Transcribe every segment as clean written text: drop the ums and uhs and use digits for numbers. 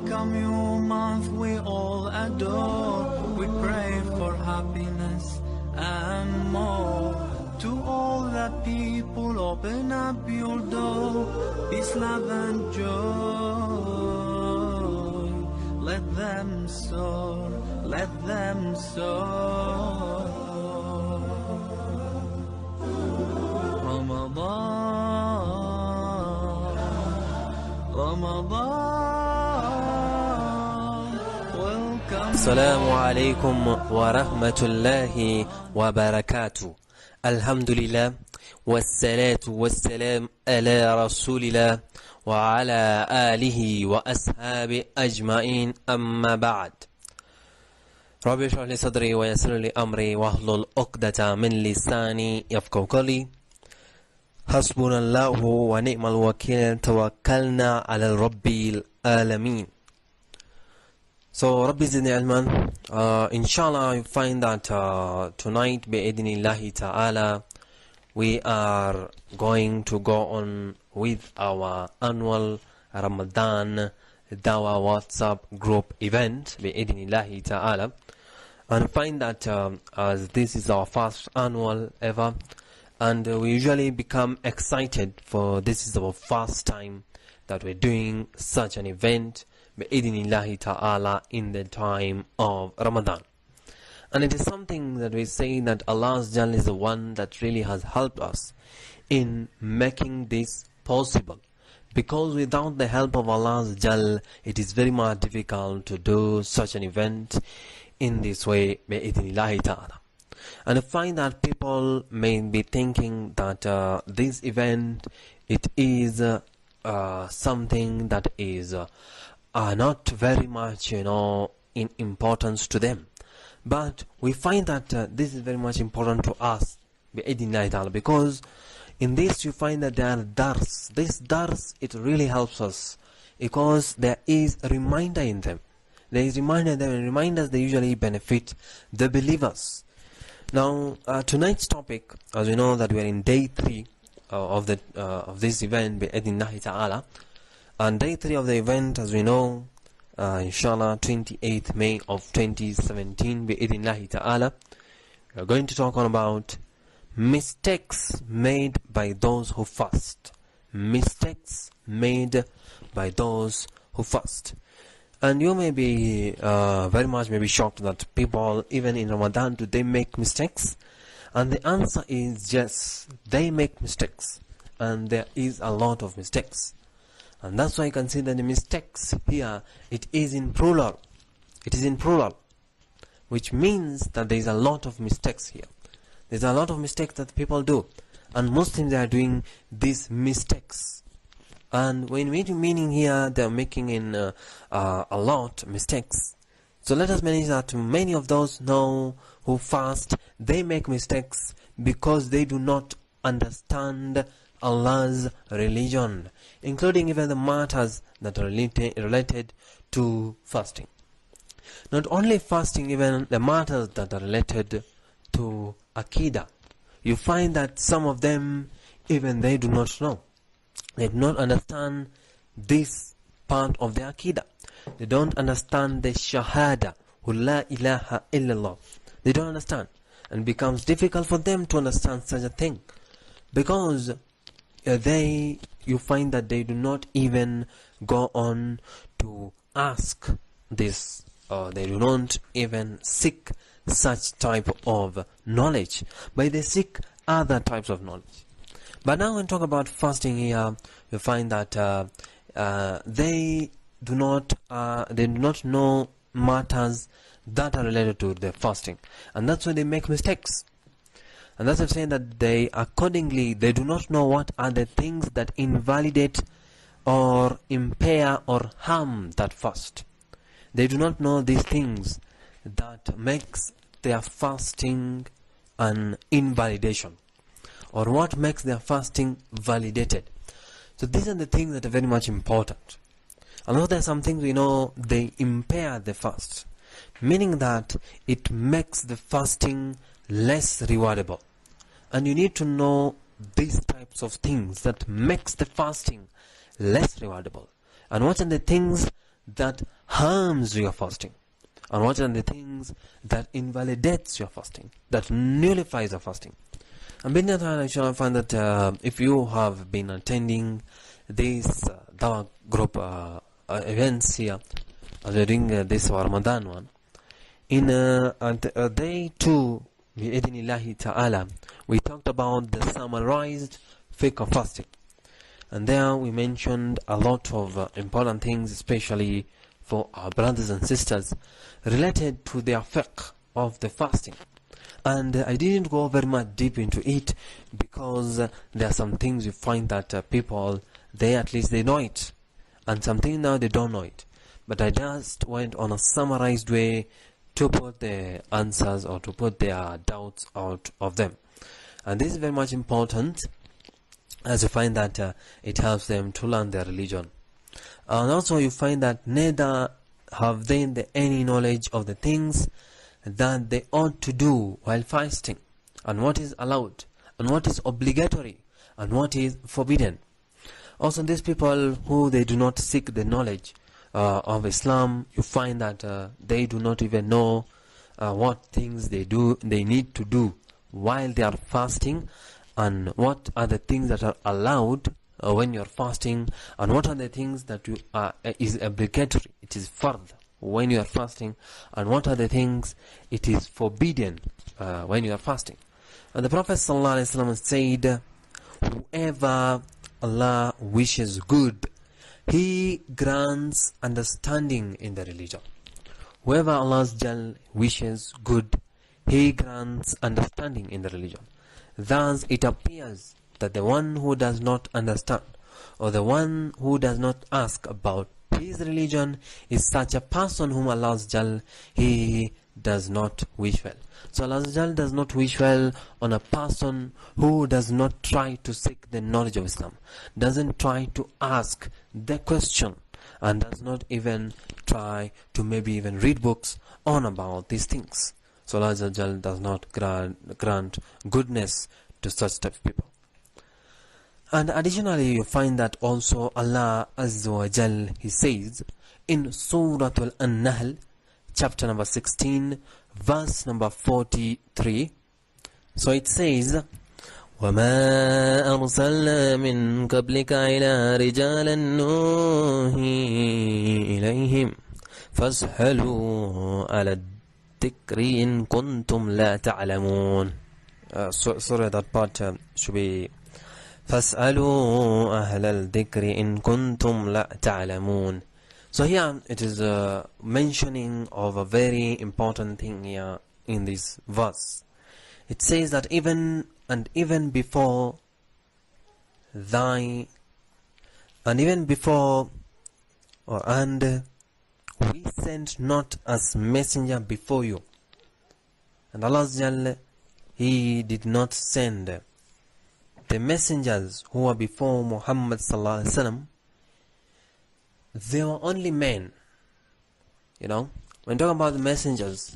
welcome you, month we all adore. We pray for happiness and more. To all the people, open up your door. Peace, love and joy. Let them soar, let them soar. Ramadan, Ramadan, welcome. Assalamu Aleikum Warahmatullahi, Wabarakatuh. Alhamdulillah, wassalatu wassalam ala Rasulillah wa ala alihi wa ashabi ajma'in, amma ba'd. Rabbi shrah li sadri wa yassir li amri wahlul uqdata min lisani yafqahu qawli. Hasbunallahu wa ni'mal wakeel, tawakkalna ala rabbil alamin. So, Rabbi zidni ilman. Inshallah, you find that tonight, bi'idhnillahi ta'ala, we are going to go on with our annual Ramadan Dawah WhatsApp group event, bi'idhnillahi ta'ala. And find that as this is our first annual ever, and we usually become excited for this is our first time that we're doing such an event, bi'idhnillahi ta'ala, in the time of Ramadan. And it is something that we say that Allah is the one that really has helped us in making this possible. Because without the help of Allah, it is very much difficult to do such an event in this way, bi'idhnillahi ta'ala. And I find that people may be thinking that this event, it is something that is not very much, in importance to them. But we find that this is very much important to us, bi'idhnillahi ta'ala, because in this you find that there are dars. This dars, it really helps us because there is a reminder in them. There is reminder there, and reminders they usually benefit the believers. Now, tonight's topic, as we know that we are in day 3 of this event, bi'idhnillahi ta'ala, and day 3 of the event, as we know, inshallah, 28th May of 2017, bi'idhnillahi ta'ala, we are going to talk on about mistakes made by those who fast. Mistakes made by those who fast. And you may be very much maybe shocked that people, even in Ramadan, do they make mistakes? And the answer is yes, they make mistakes. And there is a lot of mistakes. And that's why I consider the mistakes here, it is in plural. It is in plural. Which means that there is a lot of mistakes here. There's a lot of mistakes that people do. And Muslims are doing these mistakes. And when meaning here, they're making in a lot mistakes. So let us manage that many of those know who fast, they make mistakes because they do not understand Allah's religion, including even the matters that are related to fasting. Not only fasting, even the matters that are related to Aqidah. You find that some of them, even they do not know. They do not understand this part of the Aqidah. They don't understand the Shahada, La ilaha illallah. They don't understand. And it becomes difficult for them to understand such a thing. Because you find that they do not even go on to ask this. They do not even seek such type of knowledge. But they seek other types of knowledge. But now when we talk about fasting here, you find that they do not know matters that are related to their fasting, and that's why they make mistakes. And that's why I'm saying that they do not know what are the things that invalidate or impair or harm that fast. They do not know these things that makes their fasting an invalidation, or what makes their fasting validated. So these are the things that are very much important. Although there are some things we know they impair the fast, meaning that it makes the fasting less rewardable. And you need to know these types of things that makes the fasting less rewardable. And what are the things that harms your fasting, and what are the things that invalidates your fasting, that nullifies your fasting. And bin I shall find that if you have been attending these Dawah group events here, as we're doing this Ramadan one, in day 2, bi-idhnillahi ta'ala, we talked about the summarized fiqh of fasting. And there we mentioned a lot of important things, especially for our brothers and sisters, related to their fiqh of the fasting. And I didn't go very much deep into it because there are some things you find that people, at least they know it, and something now they don't know it. But I just went on a summarized way to put the answers or to put their doubts out of them. And this is very much important, as you find that it helps them to learn their religion. And also you find that neither have they any knowledge of the things that they ought to do while fasting, and what is allowed, and what is obligatory, and what is forbidden. Also, these people who they do not seek the knowledge of Islam, you find that they do not even know what things they need to do while they are fasting, and what are the things that are allowed when you are fasting, and what are the things that is obligatory, it is fard when you are fasting, and what are the things it is forbidden when you are fasting. And the Prophet ﷺ said, whoever Allah wishes good, He grants understanding in the religion. Whoever Allah wishes good, He grants understanding in the religion. Thus it appears that the one who does not understand, or the one who does not ask about his religion, is such a person whom Allah He does not wish well. So Allah does not wish well on a person who does not try to seek the knowledge of Islam, doesn't try to ask the question, and does not even try to maybe even read books on about these things. So Allah does not grant goodness to such type of people. And additionally, you find that also Allah Azza wa Jal, He says in Surah Al-Nahl, chapter number 16, verse number 43. So it says, وَمَا أَرْسَلْنَا مِن قَبْلِكَ إِلَّا رِجَالًا نُوحِي إِلَيْهِمْ فَاسْأَلُوا عَلَى الذِّكْرِ إِن كُنتُمْ لَا تَعْلَمُونَ. Sorry, that part should be فَاسْأَلُوا أَهْلَ الذِّكْرِ إِن كُنتُمْ لَا تَعْلَمُونَ. So here it is mentioning of a very important thing here in this verse. It says that even before we sent not as messenger before you. And Allah He did not send the messengers who were before Muhammad sallallahu alaihi wasallam. They were only men. When talking about the messengers,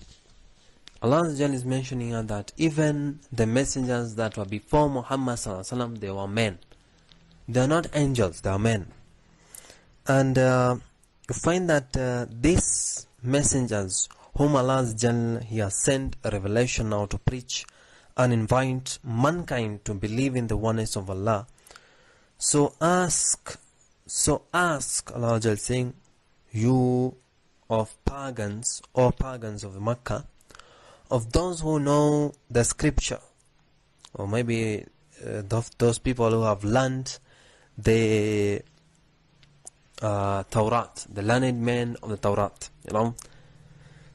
Allah is mentioning that even the messengers that were before Muhammad sallallahu alaihi wasallam, they were men. They are not angels, they are men. And you find that these messengers whom Allah He has sent a revelation now to preach and invite mankind to believe in the oneness of Allah. So ask, Allah saying, you of pagans, or pagans of Makkah, of those who know the scripture, or maybe those people who have learned the Torah, the learned men of the Torah,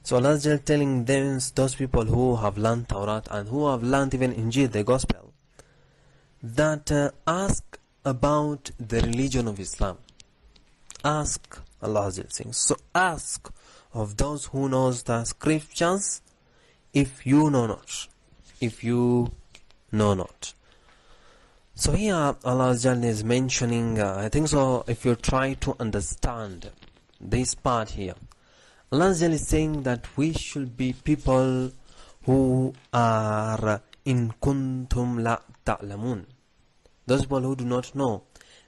So Allah is telling them, those people who have learned Torah and who have learned even Injil, the Gospel, that ask about the religion of Islam. Ask, Allah is saying. So ask of those who knows the scriptures, if you know not. If you know not. So here Allah is mentioning, I think so, if you try to understand this part here, Allah is saying that we should be people who are in kuntum la ta'lamun. Those people who do not know,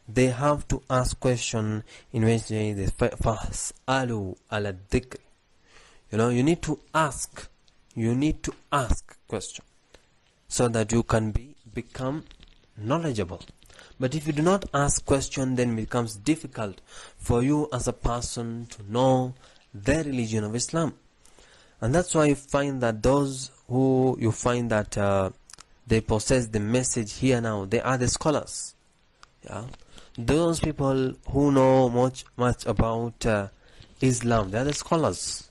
they have to ask question in which they فَاسْأَلُوا عَلَى الذِّكْرِ. You need to ask question so that you can become knowledgeable. But if you do not ask question, then it becomes difficult for you as a person to know the religion of Islam. And that's why you find that those who you find that they possess the message here now, they are the scholars. Yeah, those people who know much about Islam, they are the scholars.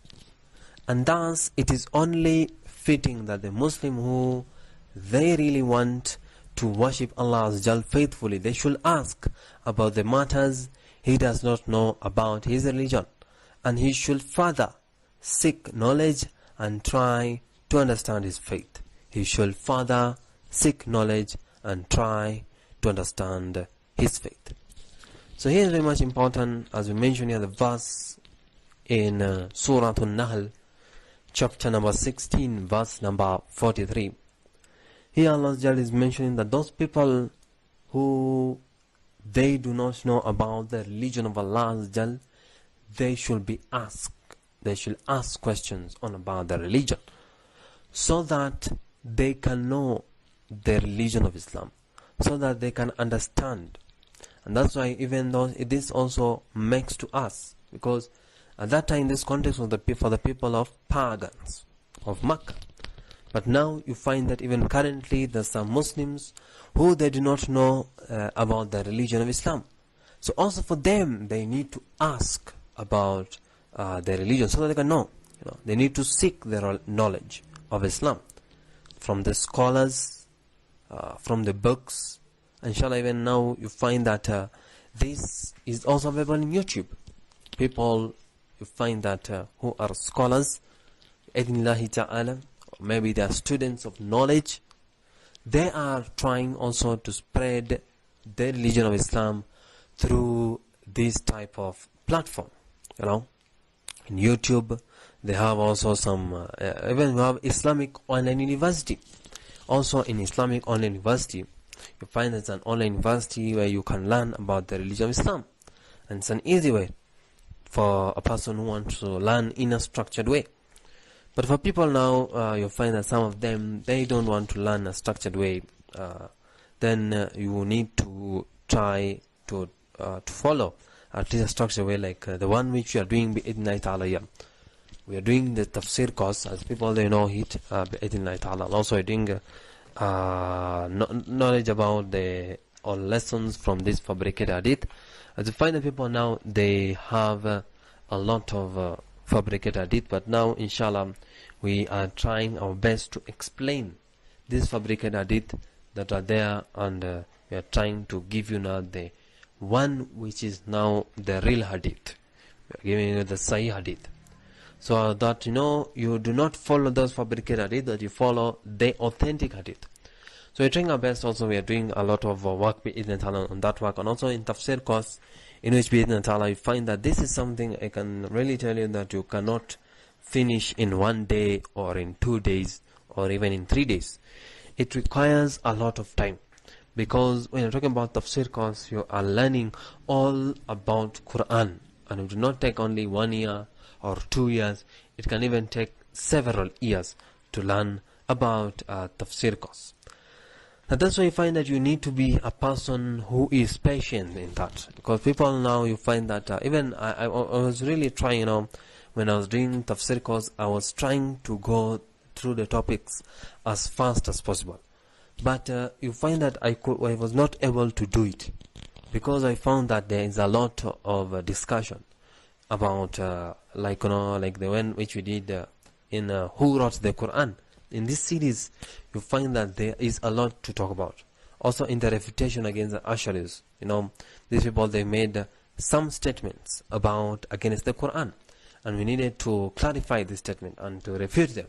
And thus it is only fitting that the Muslim who they really want to worship Allah faithfully, they should ask about the matters he does not know about his religion, and he should further seek knowledge and try to understand his faith. He should further seek knowledge and try to understand his faith. So here is very much important, as we mentioned here, the verse in Surah An-Nahl, chapter number 16, verse number 43. Here Allah is mentioning that those people who they do not know about the religion of Allah, they should be asked. They should ask questions on about the religion, so that they can know the religion of Islam, so that they can understand. And that's why even though this also makes to us, because at that time this context was for the people of pagans of Makkah. But now you find that even currently there are some Muslims who they do not know about the religion of Islam. So also for them, they need to ask about their religion so that they can know. They need to seek their knowledge of Islam from the scholars, from the books. Inshallah, even now you find that this is also available in YouTube. People, you find that who are scholars, idhnillahi ta'ala, maybe they are students of knowledge, they are trying also to spread the religion of Islam through this type of platform. In YouTube they have also some even we have Islamic Online University. Also in Islamic Online University you find it's an online university where you can learn about the religion of Islam, and it's an easy way for a person who wants to learn in a structured way. But for people now, you find that some of them, they don't want to learn a structured way. Then you need to try to follow at least a structured way, like the one which we are doing bi-idhnillahi ta'ala. We are doing the tafsir course, as people they know it, bi-idhnillahi ta'ala. Also doing knowledge about all lessons from this fabricated hadith. As you find that people now, they have a lot of fabricated hadith, but now inshallah we are trying our best to explain these fabricated hadith that are there, and we are trying to give you now the one which is now the real hadith. We are giving you the Sahih hadith, so that you do not follow those fabricated hadith, that you follow the authentic hadith. So we're trying our best. Also we are doing a lot of work on that work, and also in tafsir course, in which you find that this is something I can really tell you that you cannot finish in 1 day or in 2 days or even in 3 days. It requires a lot of time, because when you're talking about tafsir course, you are learning all about Quran, and it do not take only 1 year or 2 years. It can even take several years to learn about tafsir course. And that's why you find that you need to be a person who is patient in that, because people now you find that even I was really trying, when I was doing tafsir course, I was trying to go through the topics as fast as possible, but you find that I was not able to do it, because I found that there is a lot of discussion about like the one which we did in who wrote the Quran. In this series, you find that there is a lot to talk about. Also in the refutation against the Asharis, these people, they made some statements against the Quran, and we needed to clarify this statement and to refute them.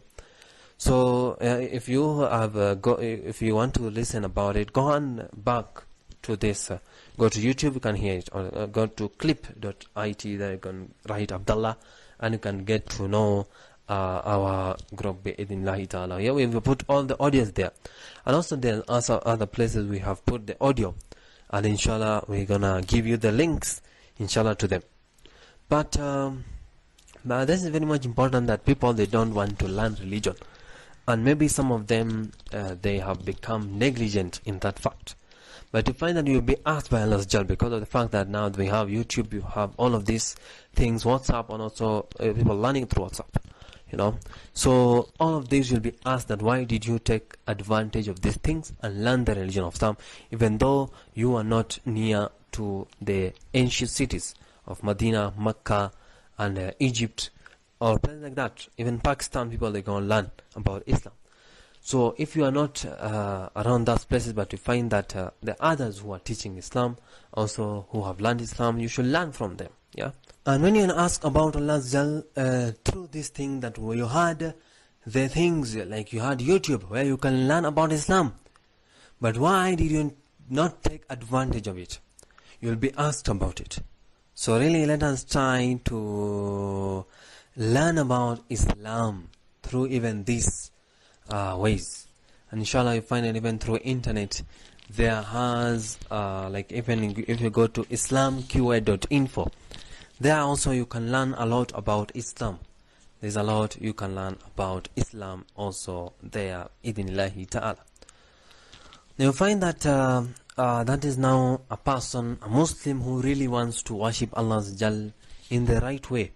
So if you have if you want to listen about it, go on back to this. Go to YouTube, you can hear it, or go to clip.it, there you can write Abdullah, and you can get to know our group bi-idhnillahi ta'ala. Here we have put all the audios there, and also there are also other places we have put the audio. and inshallah we're gonna give you the links inshallah to them. But this is very much important, that people, they don't want to learn religion, and maybe some of them they have become negligent in that fact. But you find that you'll be asked by Allah Jal, because of the fact that now we have YouTube, you have all of these things, WhatsApp, and also people learning through WhatsApp, you know. So all of these will be asked that why did you take advantage of these things and learn the religion of Islam, even though you are not near to the ancient cities of Medina, Mecca, and Egypt, or places like that. Even Pakistan people, they go and learn about Islam. So if you are not around those places, but you find that the others who are teaching Islam, also who have learned Islam, you should learn from them. Yeah. And when you ask about Allah through this thing, that you had the things like you had YouTube where you can learn about Islam, but why did you not take advantage of it? You'll be asked about it. So really, let us try to learn about Islam through even these ways, and inshallah you find it even through internet. There has like even if you go to islamqa.info, there also you can learn a lot about Islam. There's a lot you can learn about Islam also there, idhnillahi ta'ala. Now you find that that is now a person, a Muslim, who really wants to worship Allah Jal in the right way.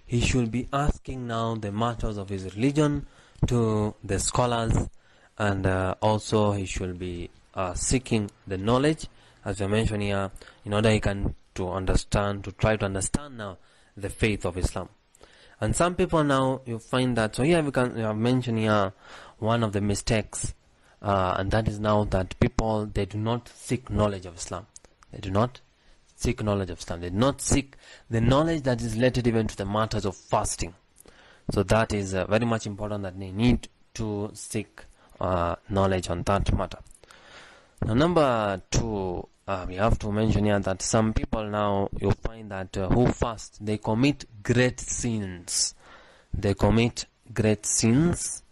He should be asking now the matters of his religion to the scholars, and also he should be seeking the knowledge, as we mentioned here, in order he can to try to understand now the faith of Islam. And some people now, you find that, so here we have mentioned here one of the mistakes, and that is now that people, they do not seek knowledge of Islam. They do not seek knowledge of Islam. They do not seek the knowledge that is related even to the matters of fasting. So that is very much important, that they need to seek knowledge on that matter. Now, number two, we have to mention here that some people now, you find that who fast, they commit great sins. They commit great sins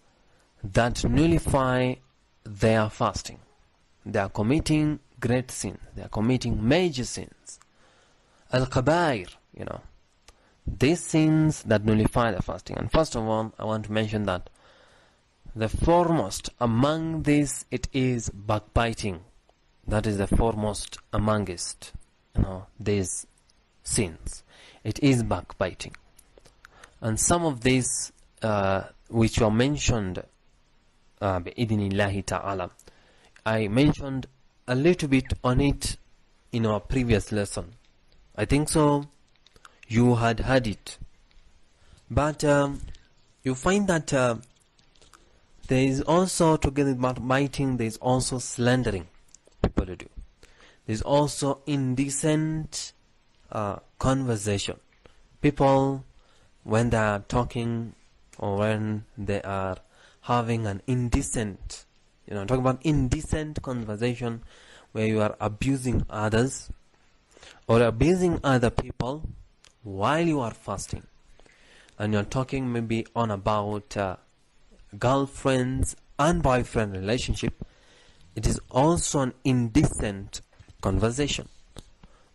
that nullify their fasting. They are committing great sins. They are committing major sins. Al-Kabair, you know. These sins that nullify the fasting. And first of all, I want to mention that the foremost among these, it is backbiting. That is the foremost amongst, you know, these sins. It is backbiting. And some of these which were mentioned bi'idhnillahi ta'ala, I mentioned a little bit on it in our previous lesson. I think so you had heard it. But you find that there is also, together with backbiting, there is also slandering people to do. There is also indecent conversation. People, when they are talking or when they are having an indecent, talk about indecent conversation where you are abusing others or abusing other people while you are fasting, and you're talking maybe on about girlfriends and boyfriend relationship, it is also an indecent conversation.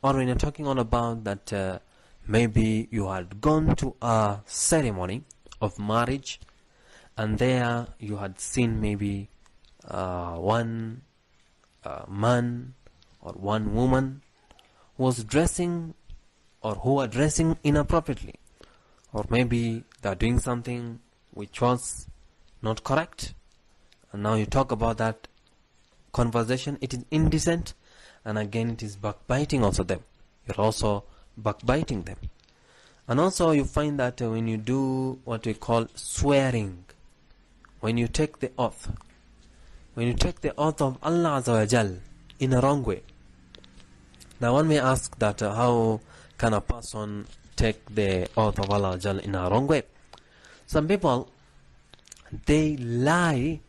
Or when you're talking on about that maybe you had gone to a ceremony of marriage, and there you had seen maybe one man or one woman who was dressing or who are dressing inappropriately, or maybe they're doing something which was not correct, and now you talk about that conversation. It is indecent, and again it is backbiting also them. You're also backbiting them. And also you find that when you do what we call swearing, when you take the oath of Allah Azza wa Jal in a wrong way. Now one may ask that how can a person take the oath of Allah Azza wa Jal in a wrong way? Some people, they lie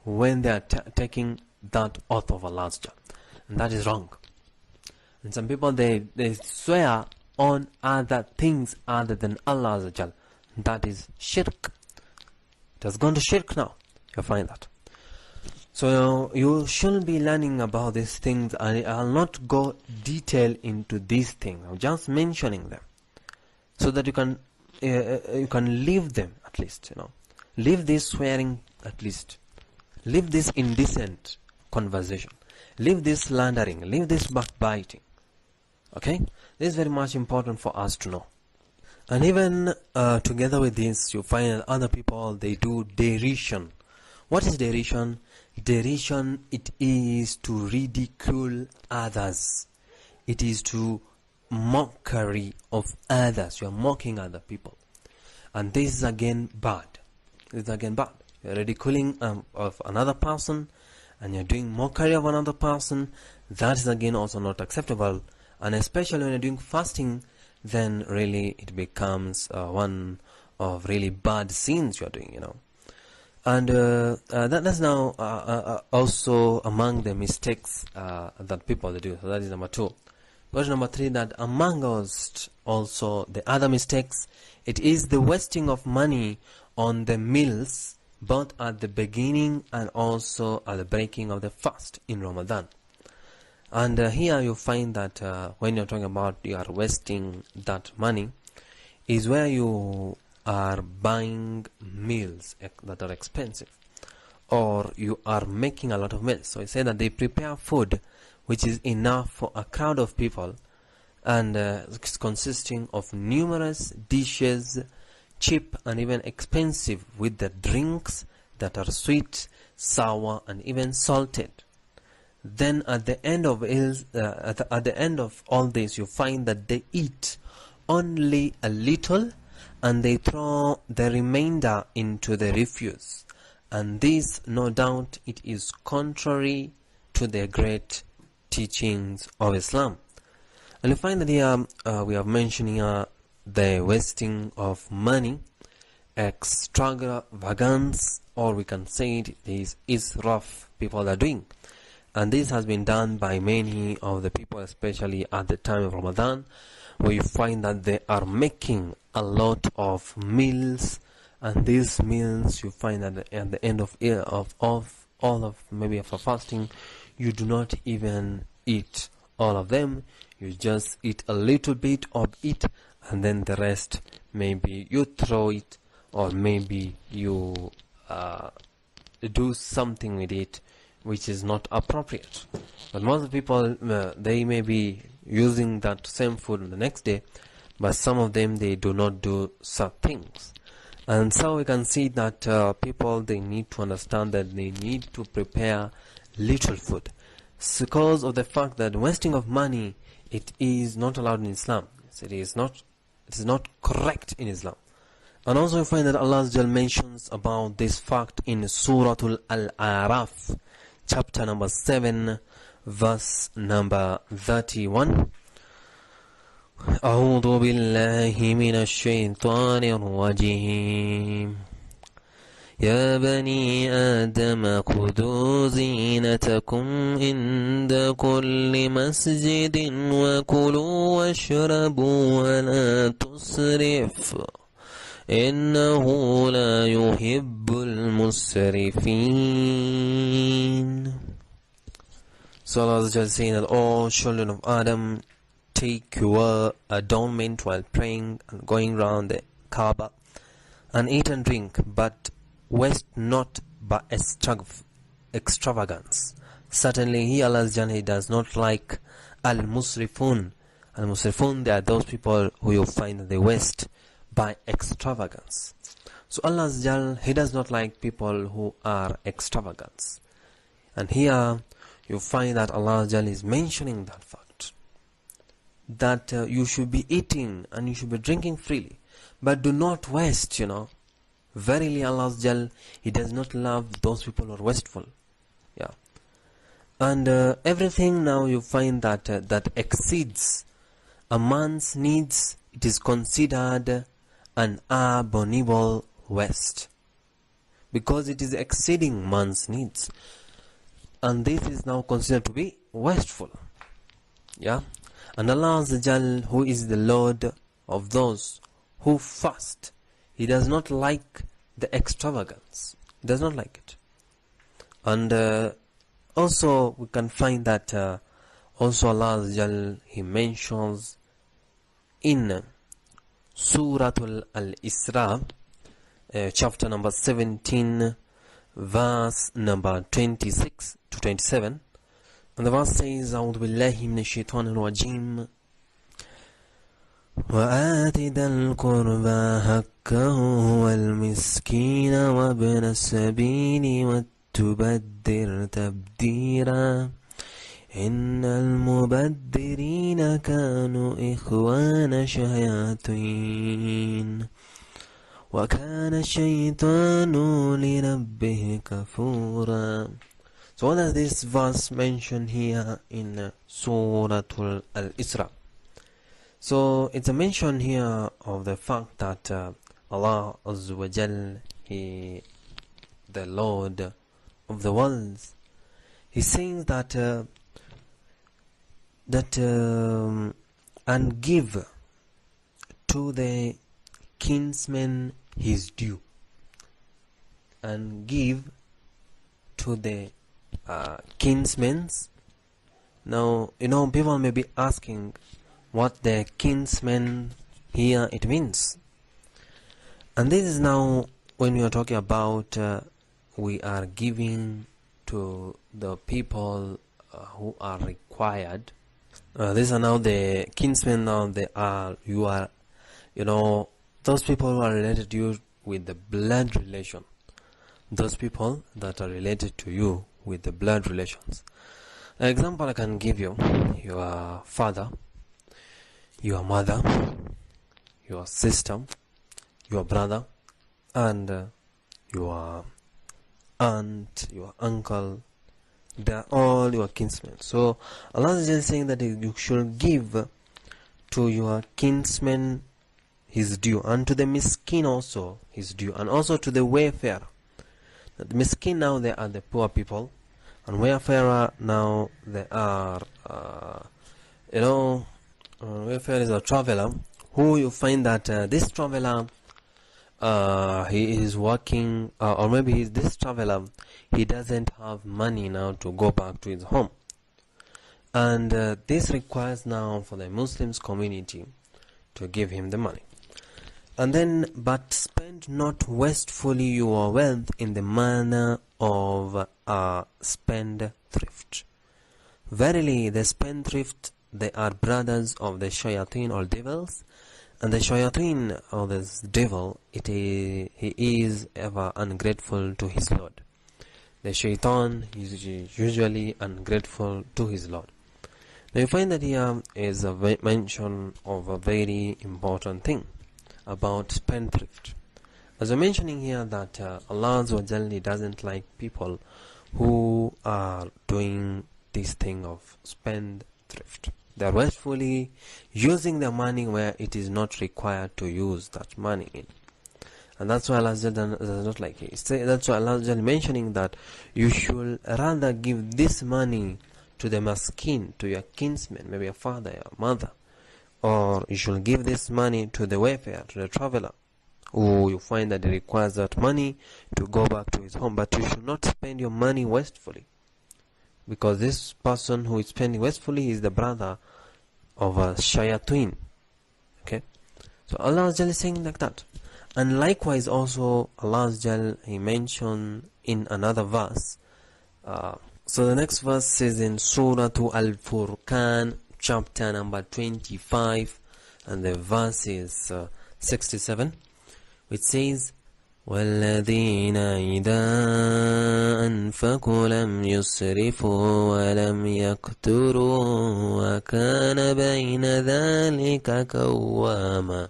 when they are taking that oath of Allah Azza wa Jal, and that is wrong. And some people, they swear on other things other than Allah Azza wa Jal. That is shirk. It has gone to shirk now. You find that. So you should be learning about these things, and I'll not go detail into these things. I'm just mentioning them so that you can leave them at least. Leave this swearing at least. Leave this indecent conversation. Leave this slandering. Leave this backbiting. Okay, this is very much important for us to know. And even together with this, you find that other people, they do derision. What is derision? Derision, it is to ridicule others. It is to mockery of others. You are mocking other people. And this is again bad. This is again bad. You are ridiculing of another person, and you are doing mockery of another person. That is again also not acceptable. And especially when you are doing fasting, then really it becomes one of really bad sins you are doing, And that's now also among the mistakes that people do. So that is number 2. Verse number 3, that amongst also the other mistakes, it is the wasting of money on the meals, both at the beginning and also at the breaking of the fast in Ramadan. And here you find that when you're talking about you are wasting that money, is where you are buying meals that are expensive, or you are making a lot of meals. So you say that they prepare food which is enough for a crowd of people, and it's consisting of numerous dishes, cheap and even expensive, with the drinks that are sweet, sour and even salted. Then at the end of all this, you find that they eat only a little, and they throw the remainder into the refuse. And this, no doubt, it is contrary to the great teachings of Islam. And you find that here we are mentioning the wasting of money, extravagance, or we can say it is israf people are doing. And this has been done by many of the people, especially at the time of Ramadan, where you find that they are making a lot of meals, and these meals you find that at the end of all of maybe for fasting, you do not even eat all of them. You just eat a little bit of it, and then the rest maybe you throw it, or maybe you do something with it which is not appropriate. But most people, they may be using that same food the next day, but some of them, they do not do such things. And so we can see that people, they need to understand that they need to prepare little food. It's because of the fact that wasting of money, it is not allowed in Islam. It is not correct in Islam. And also we find that Allah mentions about this fact in Surah Al-Araf, chapter number 7, verse number 31. أعوذ بالله من الشيطان الرجيم يا بني آدم خذوا زينتكم عند كل مسجد وكلوا واشربوا ولا تسرفوا إنه لا يحب المسرفين. So Allah is just saying that all children of Adam, take your adornment while praying and going round the Kaaba, and eat and drink, but waste not by extravagance. Certainly He, Allah, He does not like al-musrifun. Al-musrifun, they are those people who you find that they waste by extravagance. So Allah, He does not like people who are extravagant. And here you find that Allah is mentioning that fact, that you should be eating and you should be drinking freely, but do not waste. Verily Allah, He does not love those people who are wasteful. Yeah. And everything now you find that that exceeds a man's needs, it is considered an abominable waste, because it is exceeding man's needs, and this is now considered to be wasteful. Yeah. And Allah, who is the Lord of those who fast, He does not like the extravagance. He does not like it. And also we can find that also Allah Azza wa Jal, He mentions in Surah Al-Isra, chapter number 17, verse number 26 to 27. And the verse says, أعوذ بالله من الشيطان الرجيم وآت ذا القربى حقه والمسكين وابن السبيل واتبذر تبذيرا إن المبذرين كانوا إخوان شياطين وكان الشيطان لربه كفورا. So what does this verse mention here in Surah Al-Isra? So it's a mention here of the fact that Allah Azza wa Jal, He, the Lord of the worlds, He says that and give to the kinsman his due, and give to the kinsmen's. Now, people may be asking what the kinsman here it means. And this is now when we are talking about we are giving to the people who are required. These are now the kinsmen. Now those people who are related to you with the blood relation. Those people that are related to you with the blood relations. An example I can give you: your father, your mother, your sister, your brother, and your aunt, your uncle. They are all your kinsmen. So Allah is just saying that you should give to your kinsman his due, and to the miskin also his due, and also to the wayfarer. The miskin now, they are the poor people, and wayfarer now they are wayfarer is a traveler who you find that this traveler he is working, or maybe this traveler, he doesn't have money now to go back to his home, and this requires now for the Muslims community to give him the money. And then, but spend not wastefully your wealth in the manner of spendthrift. Verily, the spendthrift, they are brothers of the shayateen or devils, and the shayateen or this devil, he is ever ungrateful to his Lord. The shaitan is usually ungrateful to his Lord. Now you find that here is a mention of a very important thing about spendthrift. As I'm mentioning here that Allah Azza wa Jalla doesn't like people who are doing this thing of spendthrift. They are wastefully using their money where it is not required to use that money in. And that's why Allah Azza wa Jalla does not like it. That's why Allah Azza wa Jalla mentioning that you should rather give this money to the maskin, to your kinsman, maybe your father, your mother, or you should give this money to the wayfarer, to the traveler, who you find that he requires that money to go back to his home. But you should not spend your money wastefully, because this person who is spending wastefully is the brother of a shayateen. Okay, so Allah is saying like that. And likewise also Allah Azza, He mentioned in another verse. So the next verse says in Surah Al-Furqan, chapter number 25, and the verse is 67, which says, وَالَّذِينَ إِذَا أَنفَقُوا لَمْ يُسْرِفُوا وَلَمْ يَقْتُرُوا وَكَانَ بَيْنَ ذَلِكَ قَوَّامًا.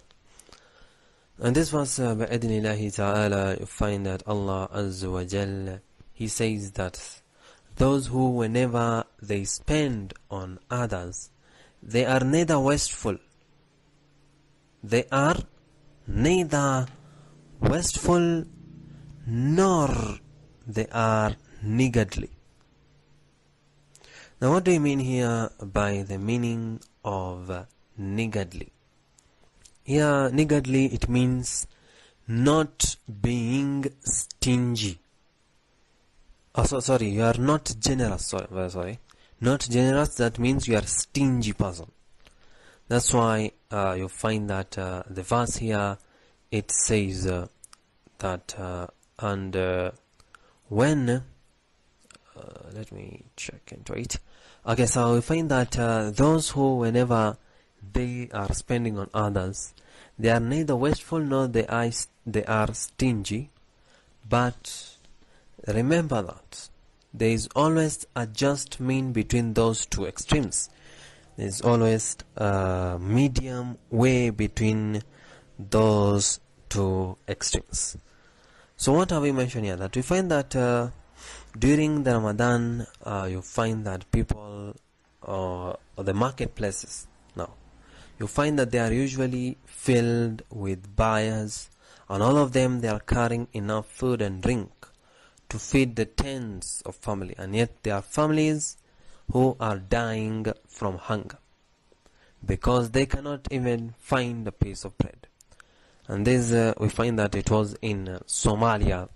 And this verse, بِإِذْنِ اللَّهِ تَعَالَى, you find that Allah Azza wa Jalla, He says that those who, whenever they spend on others, they are neither wasteful, they are neither wasteful, nor they are niggardly. Now what do you mean here by the meaning of niggardly? Here, niggardly, it means not being stingy. sorry, you are not generous. Sorry, not generous. That means you are stingy person. That's why you find that the verse here, it says that and when let me check into it. Okay, so we find that those who, whenever they are spending on others, they are neither wasteful nor they are stingy. But remember that there is always a just mean between those two extremes. There is always a medium way between those two extremes. So what have we mentioned here? That we find that during the Ramadan, you find that people, or the marketplaces now, you find that they are usually filled with buyers, and all of them, they are carrying enough food and drink to feed the tens of family, and yet there are families who are dying from hunger because they cannot even find a piece of bread. And this we find that it was in Somalia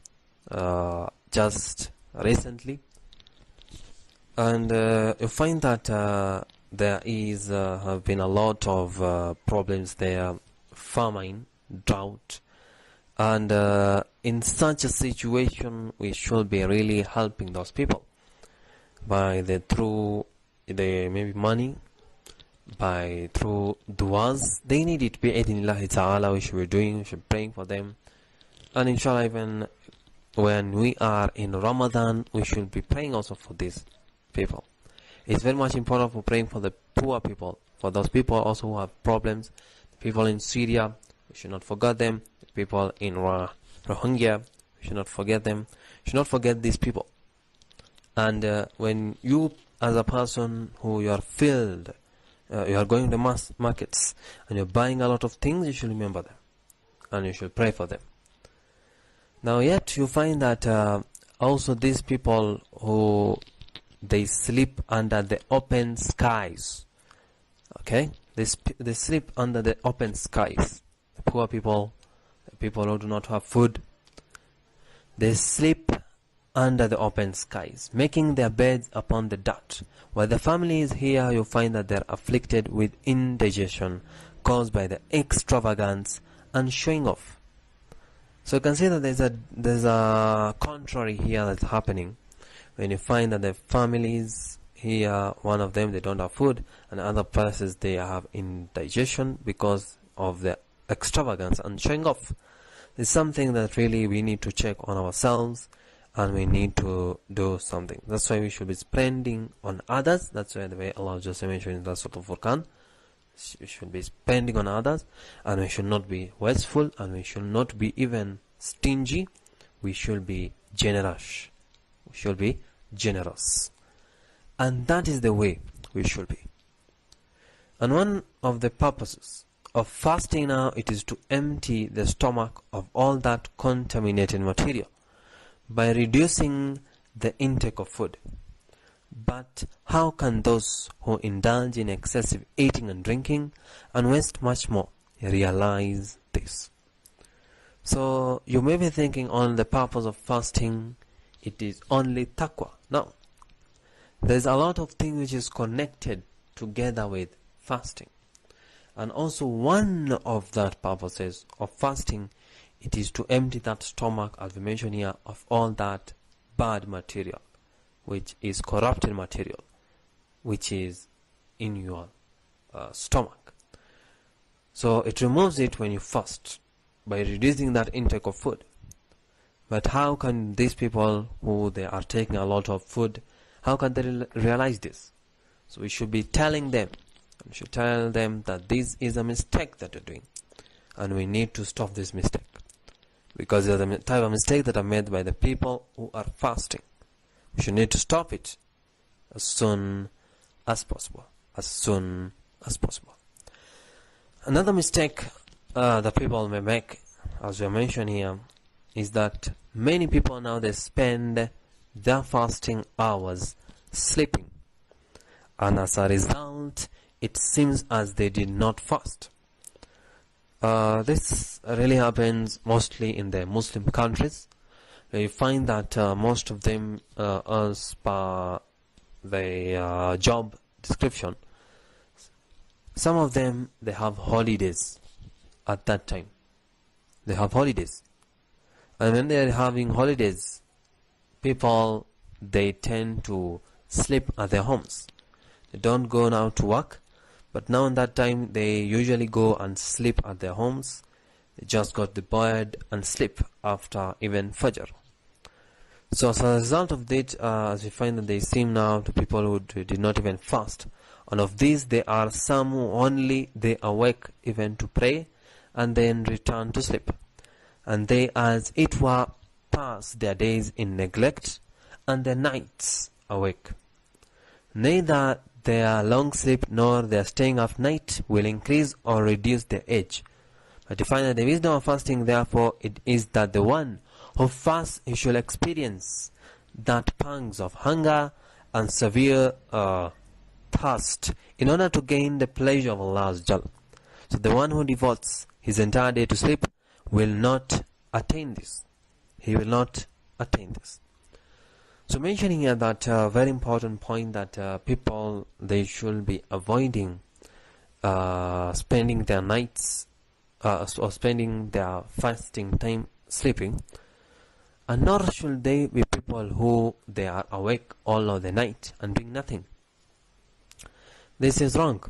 just recently, and you find that there is have been a lot of problems there, famine, drought, and in such a situation we should be really helping those people through maybe money, through du'as. They need it, bi'idhnillahi ta'ala. We should be doing, we should be praying for them, and inshallah even when we are in Ramadan, we should be praying also for these people. It's very much important for praying for the poor people, for those people also who have problems. The people in Syria, we should not forget them. The people in Rohingya, we should not forget them. We should not forget these people. And when you, as a person who you are filled, you are going to markets and you're buying a lot of things, you should remember them and you should pray for them. Now yet you find that also these people who they sleep under the open skies. Okay, they sleep under the open skies. The poor people, the people who do not have food, they sleep under the open skies, making their beds upon the dirt. While the families here, you find that they are afflicted with indigestion caused by the extravagance and showing off. So you can see that there's a contrary here that's happening. When you find that the families here, one of them, they don't have food, and other places they have indigestion because of the extravagance and showing off. It's something that really we need to check on ourselves, and we need to do something. That's why we should be spending on others. That's why the way Allah just mentioned in the Surah Al-Furqan, we should be spending on others, and we should not be wasteful, and we should not be even stingy. We should be generous. We should be generous, and that is the way we should be. And one of the purposes of fasting now, it is to empty the stomach of all that contaminated material by reducing the intake of food. But how can those who indulge in excessive eating and drinking and waste much more realize this? So you may be thinking on the purpose of fasting, it is only taqwa. No, there's a lot of things which is connected together with fasting. And also one of that purposes of fasting, it is to empty that stomach, as we mentioned here, of all that bad material, which is corrupted material, which is in your stomach. So it removes it when you fast by reducing that intake of food. But how can these people who they are taking a lot of food, how can they realize this? So we should be telling them, we should tell them that this is a mistake that you're doing, and we need to stop this mistake, because there's a type of mistake that are made by the people who are fasting. We should need to stop it as soon as possible. As soon as possible. Another mistake that people may make, as we mentioned here, is that many people now, they spend their fasting hours sleeping, and as a result, it seems as they did not fast. This really happens mostly in the Muslim countries. You find that most of them, as per the job description, some of them, they have holidays at that time. They have holidays. And when they are having holidays, people, they tend to sleep at their homes. They don't go now to work, but now in that time, they usually go and sleep at their homes. They just got the bed and sleep after even Fajr. So as a result of that, as we find that they seem now to people who did not even fast. And of these, there are some who only they awake even to pray and then return to sleep. And they, as it were, pass their days in neglect and their nights awake. Neither their long sleep nor their staying up night will increase or reduce their age. But to find that the wisdom of fasting, therefore, it is that the one who fasts, he shall experience that pangs of hunger and severe thirst in order to gain the pleasure of Allah. So the one who devotes his entire day to sleep will not attain this. He will not attain this. So mentioning here that very important point that people, they should be avoiding spending their nights or spending their fasting time sleeping, and nor should they be people who they are awake all of the night and doing nothing. This is wrong,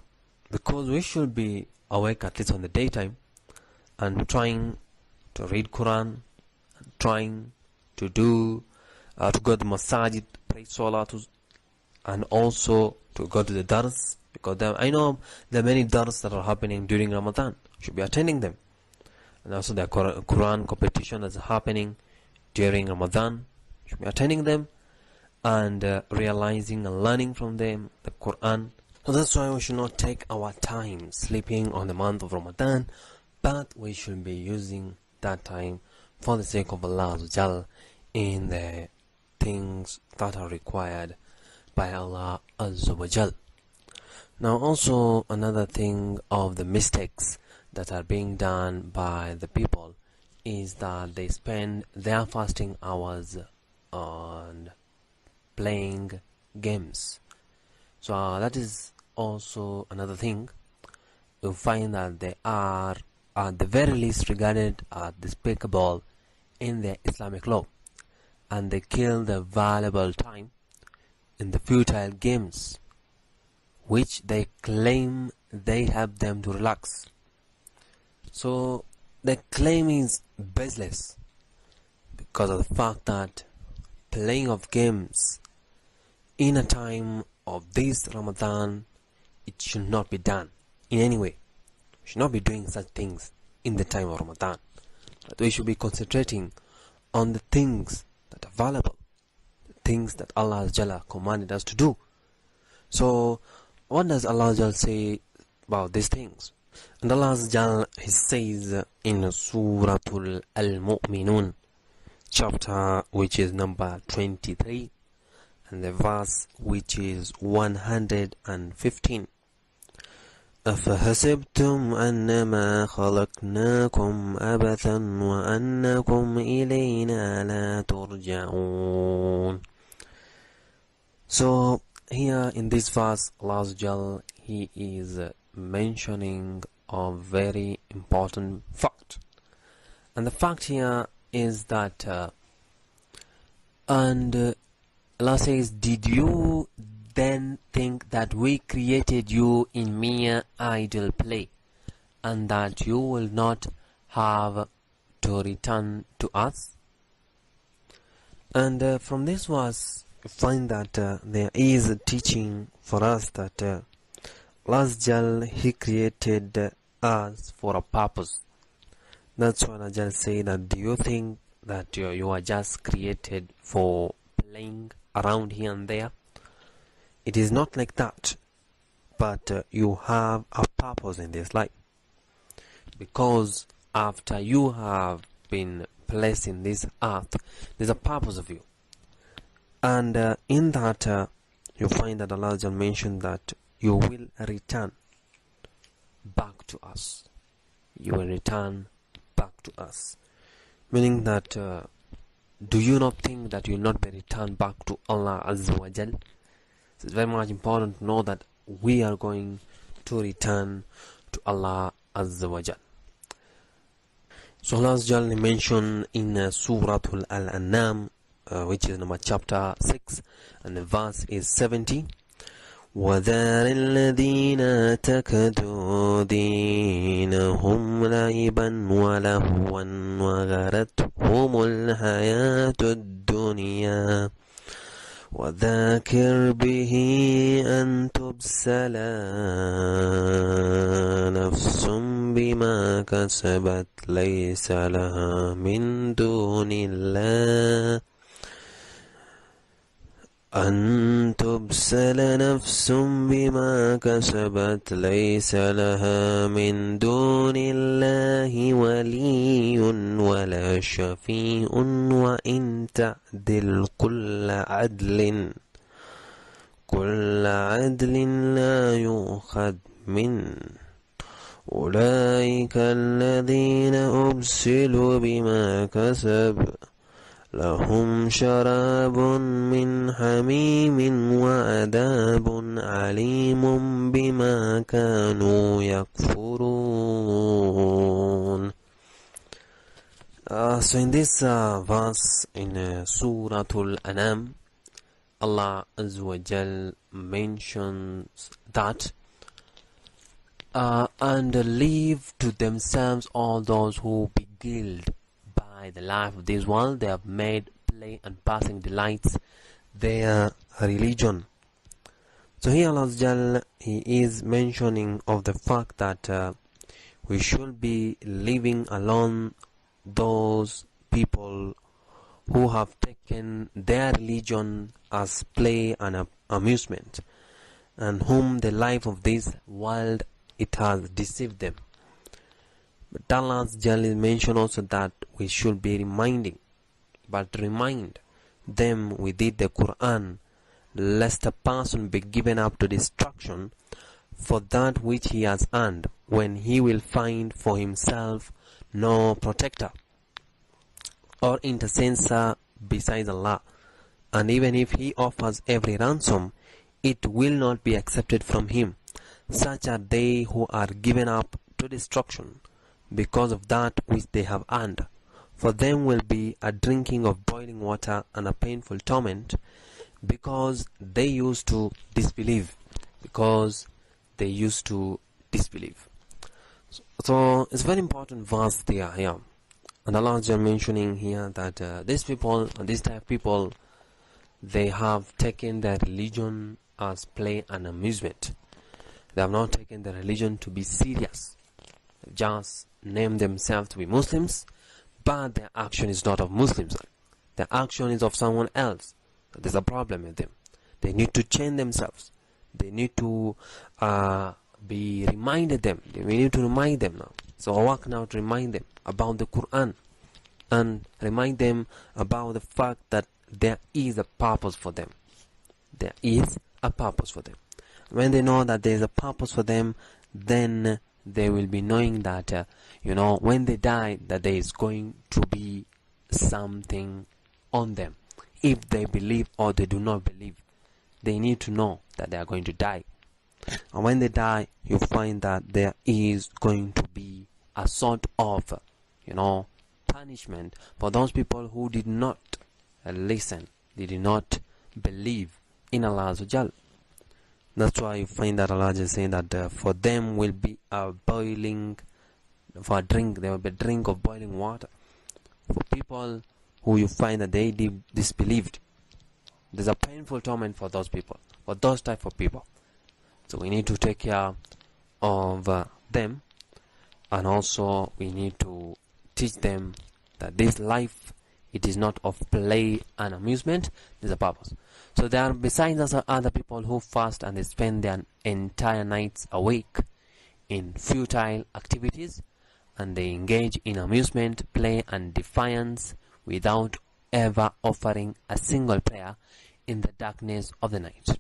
because we should be awake at least on the daytime and trying to read Quran, and trying to do to go to the masajid, pray salah, and also to go to the dars, because I know there are many dars that are happening during Ramadan. You should be attending them. And also the Quran competition that's happening during Ramadan. You should be attending them and realizing and learning from them the Quran. So that's why we should not take our time sleeping on the month of Ramadan, but we should be using that time for the sake of Allah in the things that are required by Allah Azza wa Jal. Now also another thing of the mistakes that are being done by the people is that they spend their fasting hours on playing games. So that is also another thing. You find that they are at the very least regarded as despicable in the Islamic law, and they kill the valuable time in the futile games which they claim they help them to relax. So the claim is baseless because of the fact that playing of games in a time of this Ramadan, it should not be done in any way. We should not be doing such things in the time of Ramadan. But we should be concentrating on the things that are valuable, the things that Allah Jalla commanded us to do. So what does Allah Jalla say about these things? And Allah Jalla, He says in Surah Al-Mu'minun, chapter which is number 23, and the verse which is 115. أفحسبتم أنما خلقناكم عبثا وأنكم إلينا لا ترجعون. So here in this verse, Allah Jal, He is mentioning a very important fact, and the fact here is that Allah says, did you then think that we created you in mere idle play, and that you will not have to return to us? And from this verse, you find that there is a teaching for us that Allah Jal, He created us for a purpose. That's why Allah say that, do you think that you are just created for playing around here and there? It is not like that, but you have a purpose in this life, because after you have been placed in this earth, there's a purpose of you, and in that you find that Allah Jal mentioned that you will return back to us. You will return back to us, meaning that do you not think that you will not be returned back to Allah Azza wa Jal? So it's very much important to know that we are going to return to Allah Azza wa Jal. So Allah Azza wa Jal mentioned in Surah Al-An'am, which is number chapter 6, and the verse is 70. وَذَرِ الَّذِينَ اتَّخَذُوا دِينَهُمْ لَعِبًا وَلَهْوًا وَغَرَتْهُمُ الْحَيَاةُ الدُّنْيَا وَذَكِّرْ بِهِ أَن تُبْسَلَ نَفْسٌ بِمَا كَسَبَتْ لَيْسَ لَهَا مِن دُونِ اللَّهِ أن تبسل نفس بما كسبت ليس لها من دون الله ولي ولا شفيع وإن تعدل كل عدل لا يؤخذ منه أولئك الذين أبسلوا بما كسبوا لهم شراب من حميم وعذاب عليم بما كانوا يكفرون. So in this verse in Surah Al-An'am, Allah Azza wa Jal mentions that and leave to themselves all those who beguiled by the life of this world. They have made play and passing delights their religion. So here Allah Azza wa Jal, He is mentioning of the fact that we should be leaving alone those people who have taken their religion as play and amusement, and whom the life of this world it has deceived them. But Allah Azza wa Jal mentioned also that we should be remind them with it the Quran, lest a person be given up to destruction for that which he has earned, when he will find for himself no protector or intercessor besides Allah. And even if he offers every ransom, it will not be accepted from him. Such are they who are given up to destruction because of that which they have earned. For them will be a drinking of boiling water and a painful torment, because they used to disbelieve. So it's very important verse there here. And Allah is mentioning here that these people, this type of people, they have taken their religion as play and amusement. They have not taken their religion to be serious. They just name themselves to be Muslims, but their action is not of Muslims. Their action is of someone else. There's a problem with them. They need to change themselves. They need to be reminded them. We need to remind them now. So I work now to remind them about the Quran and remind them about the fact that there is a purpose for them. There is a purpose for them. When they know that there is a purpose for them, then they will be knowing that when they die, that there is going to be something on them. If they believe or they do not believe, they need to know that they are going to die. And when they die, you find that there is going to be a sort of punishment for those people who did not listen, they did not believe in Allah Azza wa Jal. That's why you find that Allah is saying that for them will be a boiling, for a drink, there will be a drink of boiling water. For people who you find that they disbelieved, there's a painful torment for those people, for those type of people. So we need to take care of them, and also we need to teach them that this life, it is not of play and amusement, there's a purpose. So there are, besides us, other people who fast and they spend their entire nights awake in futile activities, and they engage in amusement, play and defiance without ever offering a single prayer in the darkness of the night.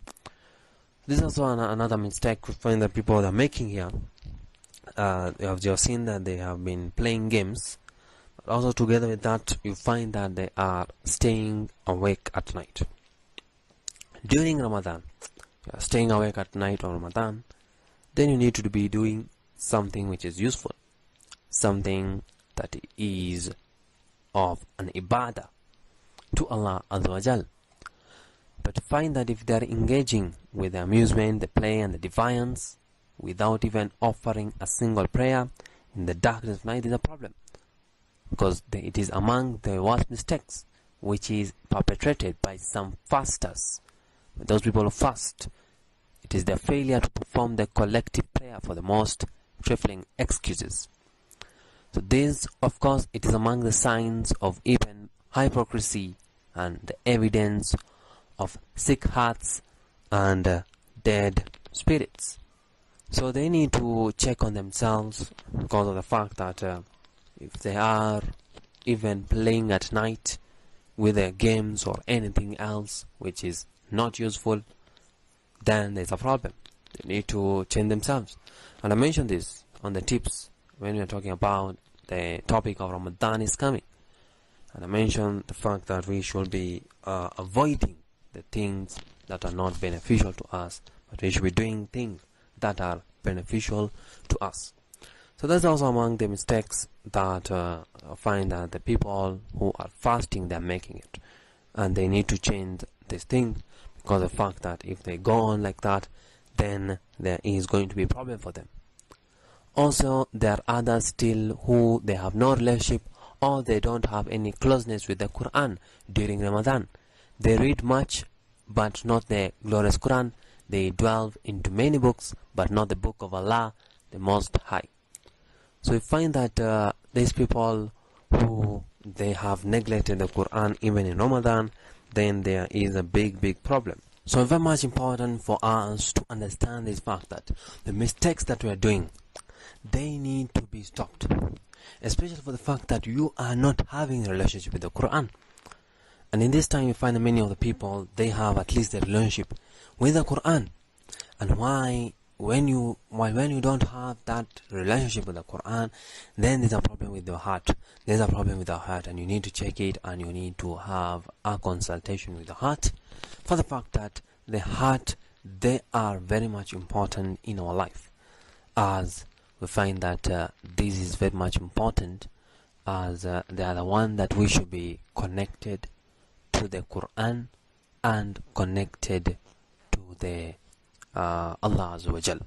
This is also another mistake we find that people are making here. You have just seen that they have been playing games, Also together with that, you find that they are staying awake at night. During Ramadan, you are staying awake at night on Ramadan, then you need to be doing something which is useful, something that is of an ibadah to Allah Azza wa Jal. But find that if they are engaging with the amusement, the play and the defiance without even offering a single prayer in the darkness of night, is a problem, because it is among the worst mistakes which is perpetrated by some fasters. Those people who fast, it is their failure to perform the collective prayer for the most trifling excuses. So this, of course, it is among the signs of even hypocrisy and the evidence of sick hearts and dead spirits. So they need to check on themselves, because of the fact that if they are even playing at night with their games or anything else which is not useful, then there's a problem. They need to change themselves. And I mentioned this on the tips when we are talking about the topic of Ramadan is coming. And I mentioned the fact that we should be avoiding the things that are not beneficial to us, but we should be doing things that are beneficial to us. So that's also among the mistakes that I find that the people who are fasting, they're making it. And they need to change this thing, because of the fact that if they go on like that, then there is going to be a problem for them. Also, there are others still who they have no relationship or they don't have any closeness with the Quran during Ramadan. They read much, but not the glorious Quran. They delve into many books, but not the book of Allah, the Most High. So we find that these people who they have neglected the Quran even in Ramadan, then there is a big problem. So very much important for us to understand this fact that the mistakes that we are doing, they need to be stopped, especially for the fact that you are not having a relationship with the Quran. And in this time you find that many of the people, they have at least a relationship with the Quran. And when you don't have that relationship with the Quran, then there's a problem with your heart. There's a problem with the heart, and you need to check it, and you need to have a consultation with the heart, for the fact that the heart, they are very much important in our life, as we find that this is very much important, as they are the one that we should be connected to the Quran and connected to the Allah Azza wa Jal.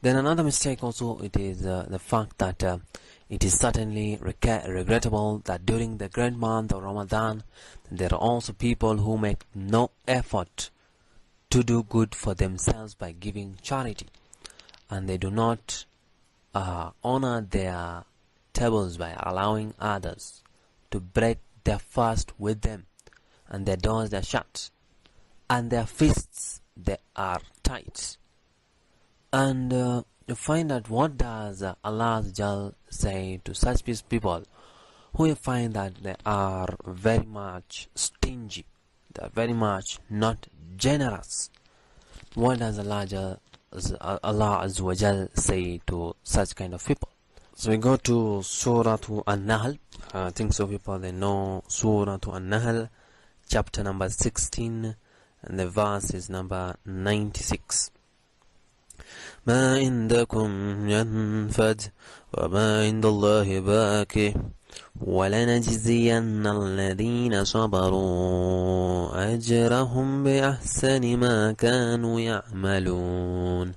Then another mistake also, it is the fact that it is certainly regrettable that during the great month of Ramadan, there are also people who make no effort to do good for themselves by giving charity, and they do not honor their tables by allowing others to break their fast with them, and their doors are shut, and their fists, they are tight. And you find that what does Allah Jal say to such people who you find that they are very much stingy, they are very much not generous? What does Allah Azza wa Jal say to such kind of people? So we go to Surah An-Nahl. I think so people, they know Surah An-Nahl, chapter number 16, and the verse is number 96. ما عندكم ينفد وما عند الله باقي ولنجزين الذين صبروا أجرهم بأحسن ما كانوا يعملون.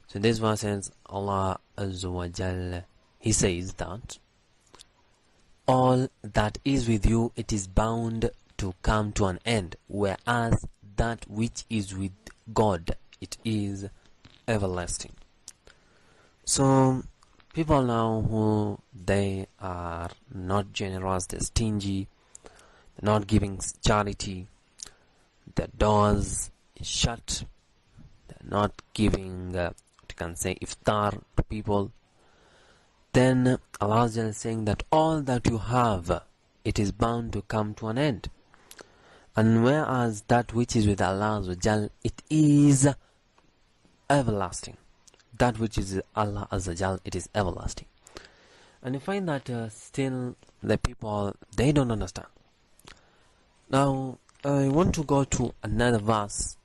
So this verse says, Allah Azza wa Jal, He says that all that is with you, it is bound to come to an end, whereas that which is with God, it is everlasting. So people now who they are not generous, they're stingy, they're not giving charity, their doors is shut, they're not giving what you can say iftar to people, then Allah is saying that all that you have, it is bound to come to an end. And whereas that which is with Allah Azza wa Jal, it is everlasting. That which is Allah Azza wa Jal, it is everlasting. And you find that still the people, they don't understand. Now I want to go to another verse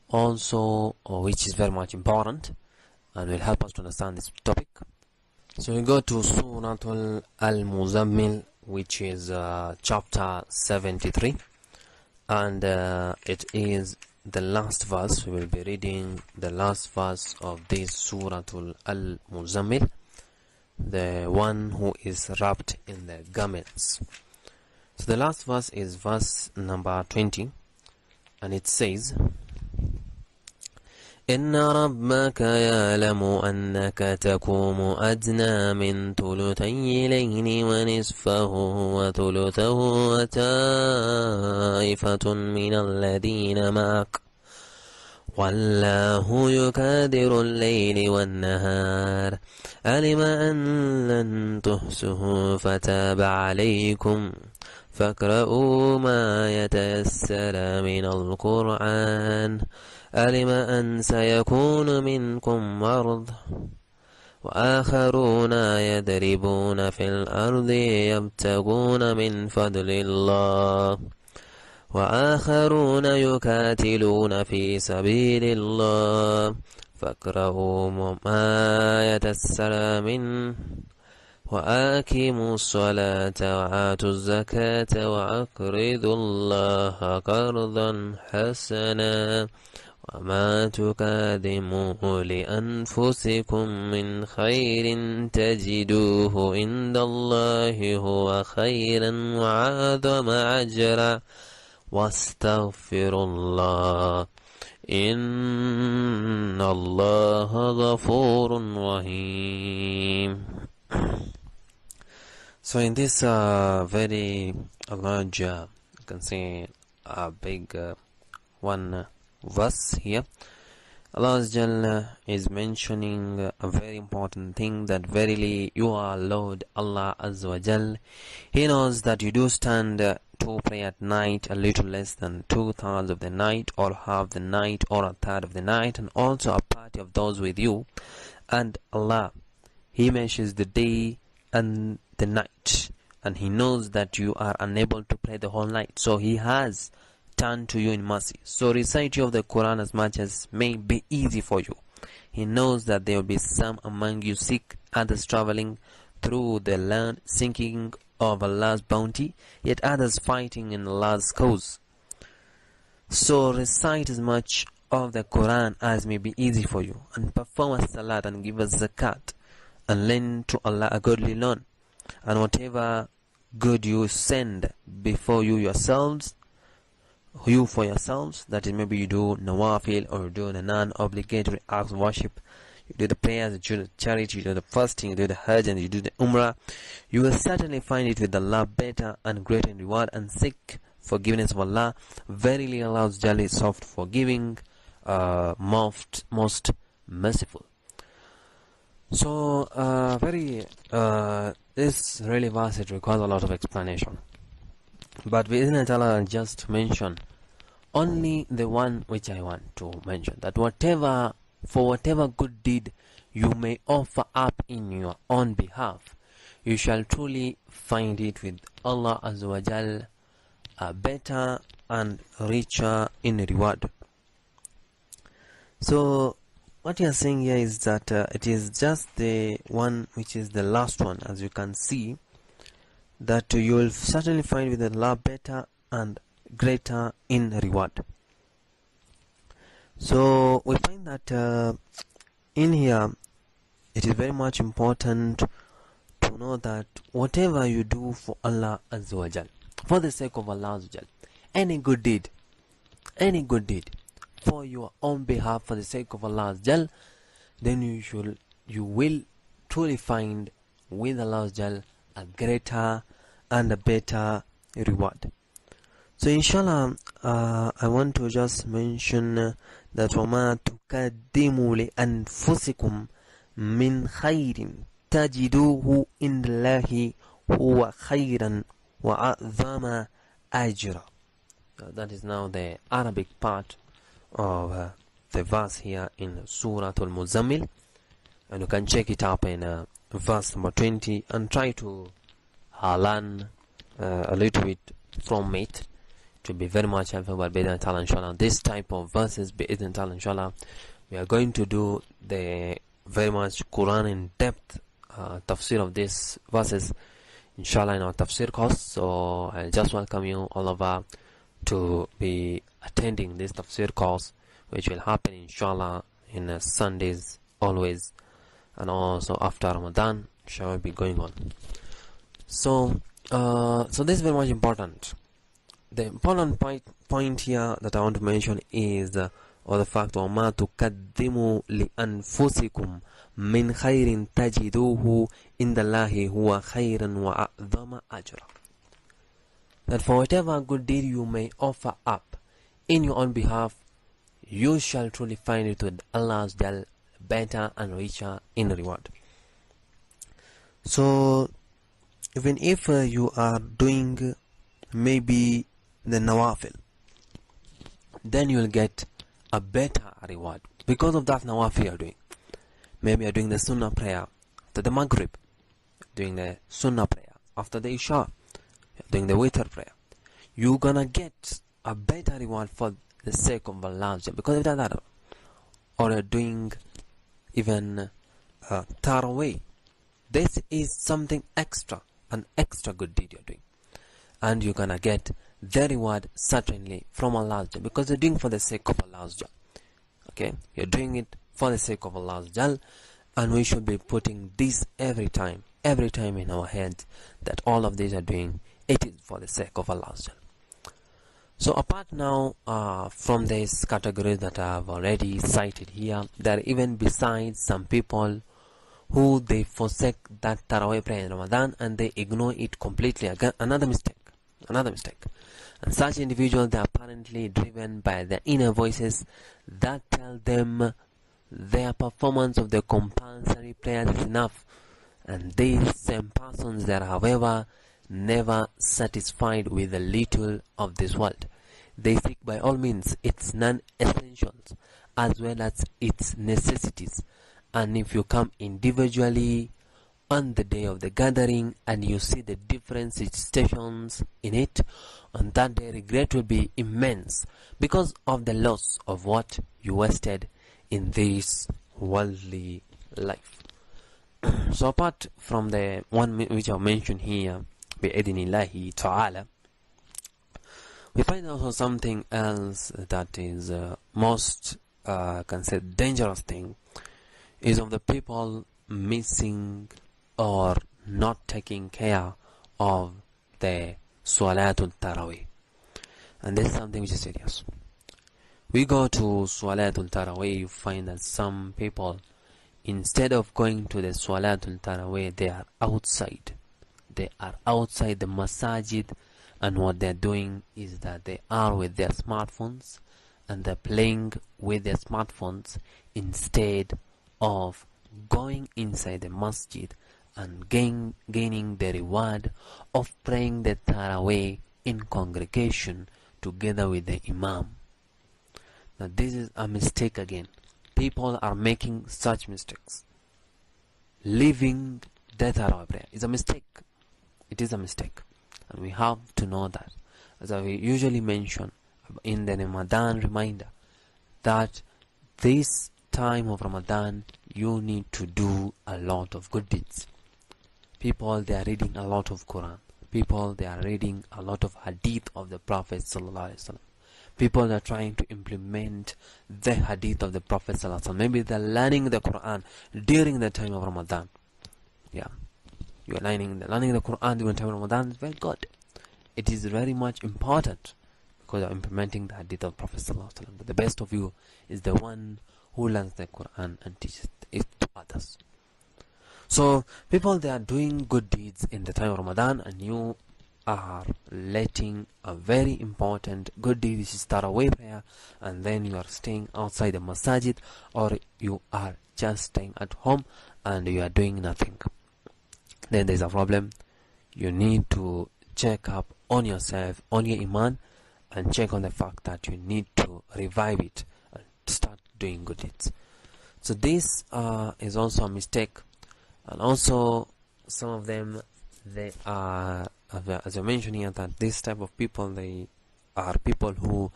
also, which is very much important and will help us to understand this topic. So we go to Surah Al-Muzammil, which is chapter 73, and it is the last verse. We will be reading the last verse of this Surah Al-Muzammil, the one who is wrapped in the garments. So the last verse is verse number 20, and it says, إن ربك يعلم أنك تقوم أدنى من ثلثي الليل ونصفه وثلثه وطائفة من الذين معك والله يقدر الليل والنهار علم أن لن تحصوه فتاب عليكم فاقرؤوا ما يتيسر من القرآن علم أن سيكون منكم مرضى وآخرون يضربون في الأرض يبتغون من فضل الله وآخرون يقاتلون في سبيل الله فاقرؤوا ما يتيسر منه وآقيموا الصلاة وآتوا الزكاة وأقرضوا الله قرضا حسنا وما تقدموا لأنفسكم من خير تجدوه عند الله هو خيرا وأعظم أجرا واستغفروا الله إن الله غفور رحيم. So in this very large, you can say a big one verse here, Allah is mentioning a very important thing, that verily you are Lord Allah Azza wa Jal. He knows that you do stand to pray at night a little less than 2/3 of the night, or half the night, or a third of the night, and also a party of those with you. And Allah, He measures the day and the night, and He knows that you are unable to pray the whole night, so He has turned to you in mercy. So recite you of the Quran as much as may be easy for you. He knows that there will be some among you sick, others traveling through the land seeking of Allah's bounty, yet others fighting in Allah's cause. So recite as much of the Quran as may be easy for you, and perform a salat and give a zakat, and lend to Allah a godly loan, and whatever good you send before you for yourselves, that is, maybe you do nawafil, or you do the non-obligatory acts of worship, you do the prayers, you do the charity, you do the fasting, you do the hajj, and you do the umrah, you will certainly find it with Allah better and greater in reward, and seek forgiveness of Allah. Verily Allah is soft forgiving, most merciful. So this really verse, it requires a lot of explanation, but within it I'll just mention only the one which I want to mention, that whatever good deed you may offer up in your own behalf, you shall truly find it with Allah Azza wa Jal better and richer in reward. So what you are saying here is that it is just the one which is the last one, as you can see, that you will certainly find with Allah better and greater in reward. So we find that in here it is very much important to know that whatever you do for Allah Azza wa Jal, for the sake of Allah Azza wa Jal, any good deed for your own behalf, for the sake of Allah Azza wa Jal, then you will truly find with Allah Azza wa Jal a greater and a better reward. So inshallah, I want to just mention that وَمَا تُقَدِّمُوا لِأَنفُسِكُمْ مِنْ خَيْرٍ تَجِدُوهُ إِنْدَ اللَّهِ هُوَ خَيْرًا وَأَعْظَمَ أَجْرًا. That is now the Arabic part of the verse here in Surah Al-Muzammil, and you can check it up in verse number 20 and try to learn a little bit from it. To be very much helpful, but inshallah, this type of verses, inshallah, we are going to do the very much Quran in depth tafsir of these verses, inshallah, in our tafsir course. So I just welcome you all over to be attending this tafsir course, which will happen inshallah in Sundays always, and also after Ramadan shall be going on. So this is very much important. The important point here that I want to mention is or the fact وَمَا تُقَدِّمُوا لِأَنفُسِكُمْ مِنْ خَيْرٍ تَجِدُوهُ إِنَّ اللَّهِ هُوَ خَيْرًا وَأَعْظَمَ أَجْرًا. That for whatever good deed you may offer up in your own behalf, you shall truly find it with Allah's Jal better and richer in reward. So even if you are doing maybe the nawafil, then you will get a better reward because of that nawafil you are doing. Maybe you are doing the sunnah prayer after the maghrib, doing the sunnah prayer after the isha, doing the witr prayer. You're gonna get a better reward for the sake of Allah because of that. Or you're doing even tarawih. This is something extra, an extra good deed you're doing, and you're gonna get the reward certainly from Allah because you're doing for the sake of Allah. Okay, you're doing it for the sake of Allah, and we should be putting this every time in our heads that all of these are doing it is for the sake of Allah. So apart now from these categories that I have already cited here, there are even besides some people who they forsake that Tarawih prayer in Ramadan and they ignore it completely. Again, another mistake. And such individuals, they are apparently driven by the inner voices that tell them their performance of the compulsory prayers is enough. And these same persons, they are, however, never satisfied with a little of this world. They seek by all means its non-essentials as well as its necessities. And if you come individually on the day of the gathering and you see the different stations in it, on that day regret will be immense because of the loss of what you wasted in this worldly life. So apart from the one which I mentioned here, bi'idhnillahi ta'ala, we find also something else that is most considered dangerous thing is of the people missing or not taking care of the Salatul Tarawih. And this is something which is serious. We go to Salatul Tarawih, you find that some people, instead of going to the Salatul Tarawih, they are outside. They are outside the masajid, and what they're doing is that they are with their smartphones and they're playing with their smartphones instead of going inside the masjid and gaining the reward of praying the Tarawih in congregation together with the Imam. Now this is a mistake again. People are making such mistakes. Leaving the Tarawih prayer is a mistake. It is a mistake. And we have to know that. As I usually mention in the Ramadan reminder, that this time of Ramadan you need to do a lot of good deeds. People, they are reading a lot of Quran. People, they are reading a lot of hadith of the Prophet sallallahu alaihi wasallam. People are trying to implement the hadith of the Prophet sallallahu alaihi wasallam. Maybe they're learning the Quran during the time of Ramadan. Yeah, you are learning the Quran during the time of Ramadan is very good. It is very much important because you're implementing the hadith of the Prophet sallallahu alaihi wasallam. But the best of you is the one who learns the Quran and teaches it to others. So people, they are doing good deeds in the time of Ramadan, and you are letting a very important good deed, which is Tarawih prayer, and then you are staying outside the masajid, or you are just staying at home and you are doing nothing. Then there's a problem. You need to check up on yourself, on your iman, and check on the fact that you need to revive it and start doing good deeds. So this is also a mistake And also some of them, they are, as I mentioned here, that this type of people, they are people who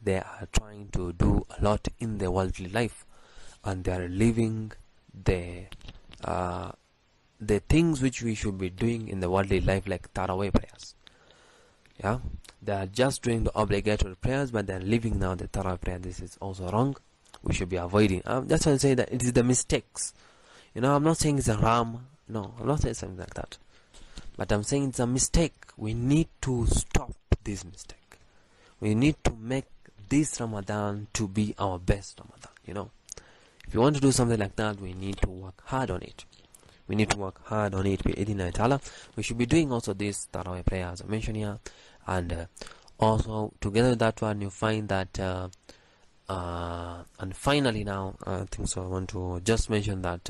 they are trying to do a lot in their worldly life, and they are living the things which we should be doing in the worldly life, like Tarawih prayers. Yeah, they are just doing the obligatory prayers, but they are living now the Tarawih prayer. This is also wrong. We should be avoiding. That's why I say that it is the mistakes. I'm not saying it's a haram. No, I'm not saying something like that. But I'm saying it's a mistake. We need to stop this mistake. We need to make this Ramadan to be our best Ramadan. If you want to do something like that, we need to work hard on it. We need to work hard on it. We should be doing also this Tarawih prayer as I mentioned here. And also together with that one, you find that and finally now, I think so I want to just mention that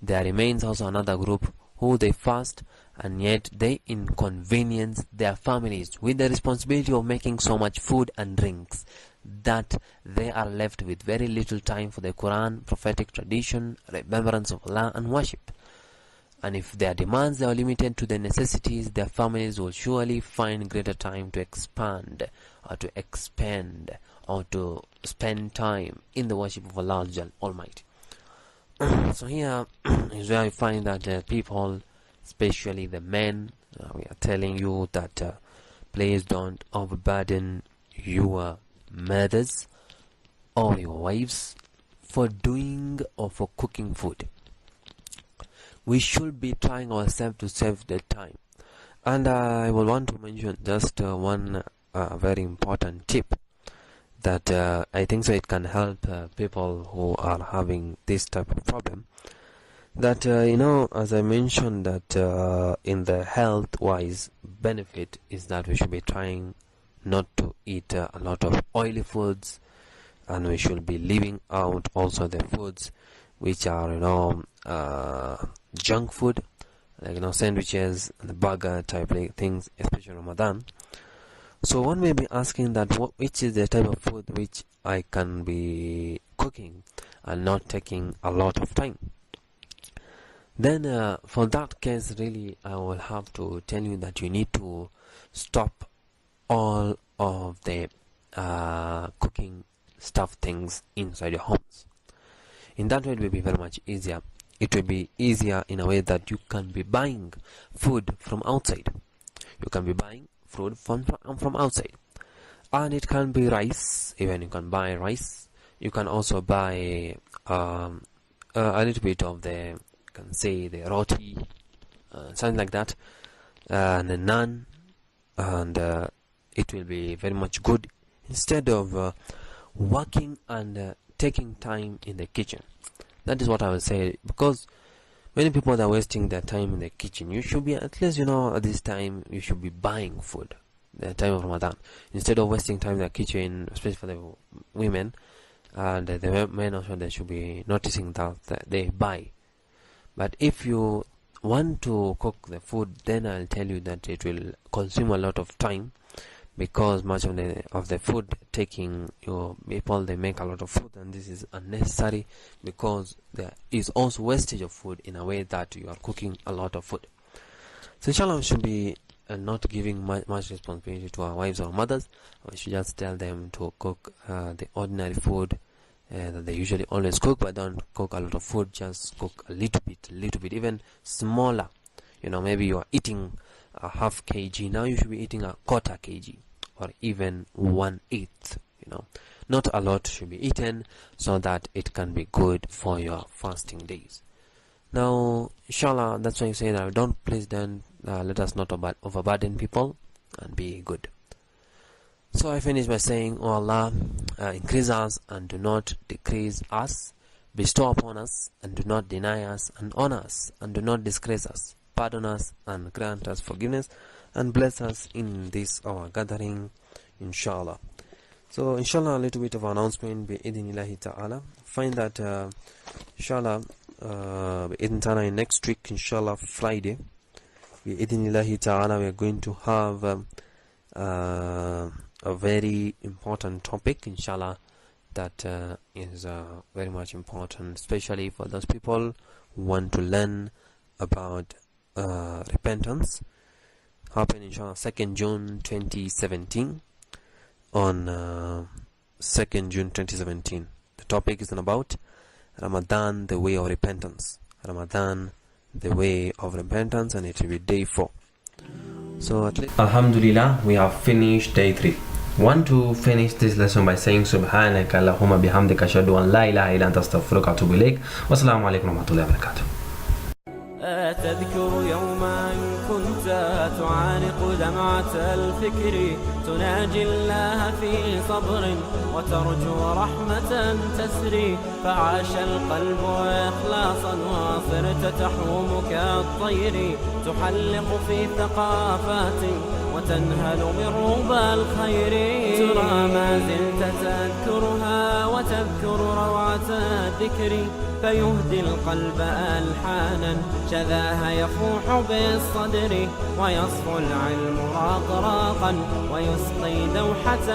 there remains also another group who they fast, and yet they inconvenience their families with the responsibility of making so much food and drinks that they are left with very little time for the Quran, prophetic tradition, remembrance of Allah, and worship. And if their demands are limited to the necessities, their families will surely find greater time to expand or to expand or to spend time in the worship of Allah Almighty. So here is where I find that people, especially the men, we are telling you that please don't overburden your mothers or your wives for doing or for cooking food. We should be trying ourselves to save the time. And I will want to mention just one very important tip that I think so it can help people who are having this type of problem. That as I mentioned, that in the health wise benefit is that we should be trying not to eat a lot of oily foods, and we should be leaving out also the foods which are junk food, like sandwiches and the burger type things, especially Ramadan. So one may be asking that which is the type of food which I can be cooking and not taking a lot of time. Then for that case, really I will have to tell you that you need to stop all of the cooking stuff things inside your homes. In that way it will be very much easier. It will be easier in a way that you can be buying food from outside. You can be buying food from outside, and it can be rice. Even you can buy rice. You can also buy a little bit of the, can say, the roti, something like that, and a naan, and it will be very much good instead of working and taking time in the kitchen. That is what I will say, because many people are wasting their time in the kitchen. You should be, at least at this time you should be buying food, the time of Ramadan, instead of wasting time in the kitchen, especially for the women. And the men also, they should be noticing that they buy. But if you want to cook the food, then I'll tell you that it will consume a lot of time, because much of the food taking your people, they make a lot of food, and this is unnecessary, because there is also wastage of food in a way that you are cooking a lot of food. So inshallah, we should be not giving much responsibility to our wives or mothers. We should just tell them to cook the ordinary food that they usually always cook, but don't cook a lot of food. Just cook a little bit, even smaller. Maybe you are eating a half kg, now you should be eating a quarter kg, or even 1/8. Not a lot should be eaten, so that it can be good for your fasting days. Now inshallah, that's why you say that please don't let us not overburden people, and be good. So I finish by saying, oh Allah, increase us and do not decrease us, bestow upon us and do not deny us, and honor us and do not disgrace us, pardon us and grant us forgiveness, and bless us in this our gathering, inshallah. So inshallah, a little bit of announcement bi-idhnillahi ta'ala. Find that inshallah in next week, inshallah, Friday, bi-idhnillahi ta'ala, we are going to have a very important topic, inshallah, that is very much important, especially for those people who want to learn about repentance. Happened inshallah 2nd June 2017 on 2nd June 2017. The topic is about Ramadan, the way of repentance. Ramadan, the way of repentance, and it will be day 4. So at least Alhamdulillah, we have finished day 3. Want to finish this lesson by saying Subhanaka Allahumma bihamdika ashhadu an la ilaha illa anta astaghfiruka wa atubu ilayk. Wassalamu alaikum warahmatullahi wabarakatuh. تذكر يوما كنت تعانق دمعة الفكر تناجي الله في صبر وترجو رحمة تسري فعاش القلب إخلاصا وصرت تحوم كالطير تحلق في ثقافات وتنهل من ربى الخير ترى ما زلت تذكرها وتذكر روعة الذكر فيهدي القلب ألحانا شذاها يفوح بالصدر ويصفو العلم راقراقا ويسقي دوحة